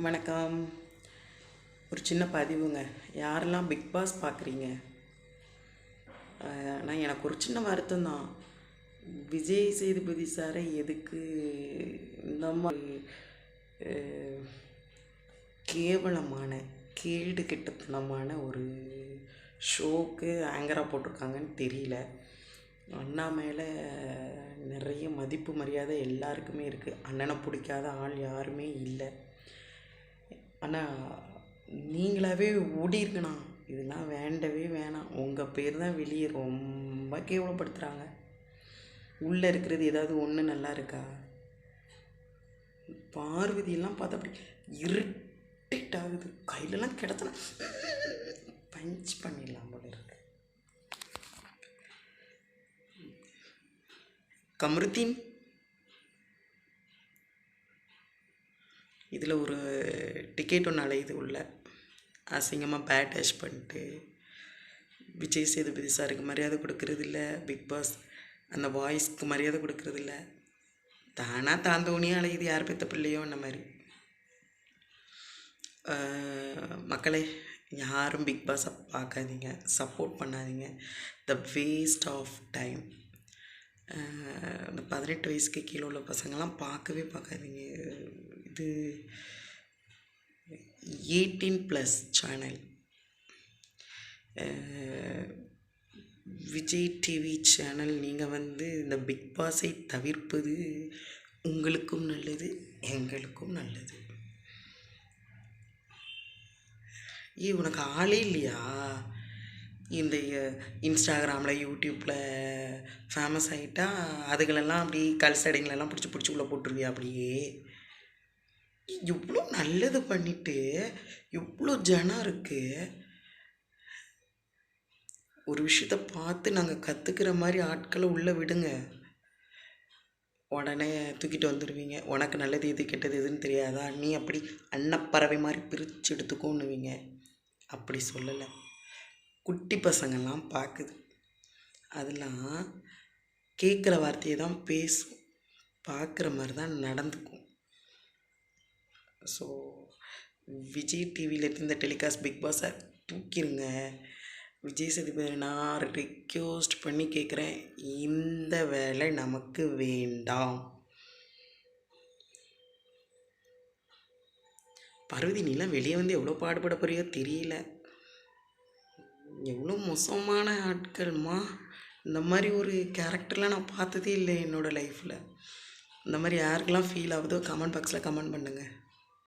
வணக்கம். ஒரு சின்ன பதிவுங்க. யாரெல்லாம் பிக் பாஸ் பார்க்குறீங்க? ஆனால் எனக்கு ஒரு சின்ன வருத்தம் தான். விஜய் சேதுபதி சாரை எதுக்கு இந்த மாதிரி கேவலமான கேடு கெட்டத்தனமான ஒரு ஷோக்கு ஆங்கராக போட்டிருக்காங்கன்னு தெரியல. அண்ணா மேலே நிறைய மதிப்பு மரியாதை எல்லாருக்குமே இருக்குது. அண்ணனை பிடிக்காத ஆள் யாருமே இல்லை. ஆனால் நீங்களாகவே ஓடிருக்கணும். இதெல்லாம் வேண்டவே வேணாம். உங்கள் பேர் தான் வெளியே ரொம்ப கேவலப்படுத்துகிறாங்க. உள்ளே இருக்கிறது ஏதாவது ஒன்று நல்லா இருக்கா? பார்வதியெல்லாம் பார்த்தா அப்படி இரிட்டேட் ஆகுது. கையிலலாம் கிடத்தனா பஞ்ச் பண்ணிடலாம் போல இருக்கு. கமருதீன் இதில் ஒரு டிக்கெட் ஒன்று அலையுது உள்ள. அசிங்கமாக பேட் டச் பண்ணிட்டு விஜய் சேதுபதி சாருக்கு மரியாதை கொடுக்கறதில்ல. பிக் பாஸ் அந்த வாய்ஸ்க்கு மரியாதை கொடுக்கறதில்ல. தானாக தாந்தோனியாக அலையுது. யார் பெற்ற பிள்ளையோ அந்த மாதிரி. மக்களே, யாரும் பிக் பாஸை பார்க்காதீங்க, சப்போர்ட் பண்ணாதீங்க. The waste of time. இந்த 18 வயசுக்கு கீழே உள்ள பசங்கள்லாம் பார்க்கவே பார்க்காதீங்க. இது 18+ சேனல். Vijay TV channel. நீங்கள் இந்த பிக் பாஸை தவிர்ப்பது உங்களுக்கும் நல்லது, எங்களுக்கும் நல்லது. உனக்கு ஆளே இல்லையா? இந்த இன்ஸ்டாகிராமில் யூடியூப்பில் ஃபேமஸ் ஆகிட்டா அதுகளெல்லாம் அப்படி கல்சடைங்களெல்லாம் பிடிச்சி உள்ளே போட்டுருவியா? அப்படியே இவ்வளோ நல்லது பண்ணிவிட்டு இவ்வளோ ஜனம் இருக்குது. ஒரு விஷயத்த பார்த்து நாங்கள் கற்றுக்கிற மாதிரி ஆட்களை உள்ளே விடுங்க. உடனே தூக்கிட்டு வந்துடுவீங்க. உனக்கு நல்லது எது கெட்டது எதுன்னு தெரியாதா? நீ அப்படி அன்னப்பறவை மாதிரி பிரித்து எடுத்துக்கோன்னுவீங்க. அப்படி சொல்லலை. குட்டி பசங்கள்லாம் பார்க்குது. அதெல்லாம் கேட்குற வார்த்தையை தான் பேசும், பார்க்குற மாதிரி தான் நடந்துக்கும். ஸோ விஜய் டிவியில் இந்த டெலிகாஸ்ட் பிக் பாஸை தூக்கிடுங்க. விஜய் சேதுபதி நான் ரிக்வெஸ்ட் பண்ணி கேட்குறேன், இந்த வேலை நமக்கு வேண்டாம். பார்வதி, நீலாம் வெளியே எவ்வளோ பாடுபட போறியோ தெரியல. எவ்வளோ மோசமான ஆட்கள்மா. இந்த மாதிரி ஒரு கேரக்டர்லாம் நான் பார்த்ததே இல்லை என்னோடய லைஃப்பில். இந்த மாதிரி யாருக்கெல்லாம் ஃபீல் ஆகுதோ கமெண்ட் பாக்ஸில் கமெண்ட் பண்ணுங்கள்.